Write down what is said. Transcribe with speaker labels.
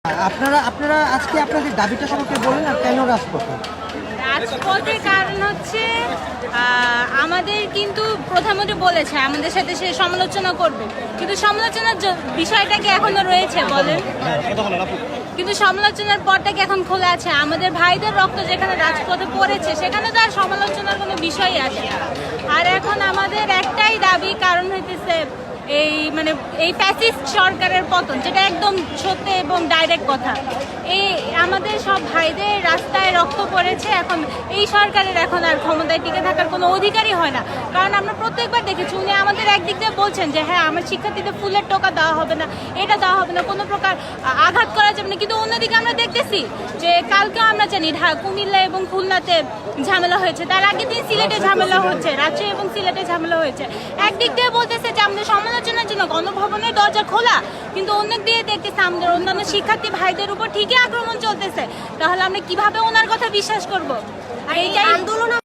Speaker 1: আপনারা আপনারা আজকে আপনাদের দাবিটা সম্পর্কে বলেন আর কেন রাজপথে?
Speaker 2: রাজপথের কারণ হচ্ছে আমাদের কিন্তু প্রধানমন্ত্রী বলেছে আমাদের সাথে সে সমালোচনা করবে, কিন্তু সমালোচনার বিষয়টা কি এখনো রয়েছে বলেন? কিন্তু সমালোচনার পরটা কি এখন খোলা আছে? আমাদের ভাইদের রক্ত যেখানে রাজপথে পড়েছে সেখানে তো আর সমালোচনার কোনো বিষয়ই আসে না। আর এখন আমাদের একটাই দাবি, কারণ হইতেছে এই ফ্যাসিস্ট সরকারের পতন, যেটা একদম সত্য এবং ডাইরেক্ট কথা। এই আমাদের সব ভাইদের রাস্তায় রক্ত পড়েছে, এখন এই সরকারের এখন আর ক্ষমতায় টিকে থাকার কোনো অধিকারই হয় না। কারণ আমরা প্রত্যেকবার দেখেছি উনি আমাদের একদিক দিয়ে বলছেন যে হ্যাঁ আমার শিক্ষার্থীদের ফুলের টোকা দেওয়া হবে না, এটা দেওয়া হবে না, কোনো প্রকার আঘাত করা যাবে না, কিন্তু অন্যদিকে আমরা দেখতেছি যে কালকেও আমরা জানি কুমিল্লা এবং খুলনাতে ঝামেলা হয়েছে, তার আগের দিন সিলেটে ঝামেলা হচ্ছে, রাজশাহী এবং সিলেটে ঝামেলা হয়েছে। একদিক দিয়ে বলতেছে যে আমাদের সমালোচনার জন্য গণভবনের দরজা খোলা, কিন্তু অন্য দিয়ে দেখতেছে আমাদের অন্যান্য শিক্ষার্থী ভাইদের উপর ঠিকই আক্রমণ চলতেছে। তাহলে আমরা কিভাবে ওনার কথা বিশ্বাস করবো? আর এইটাই আন্দোলন।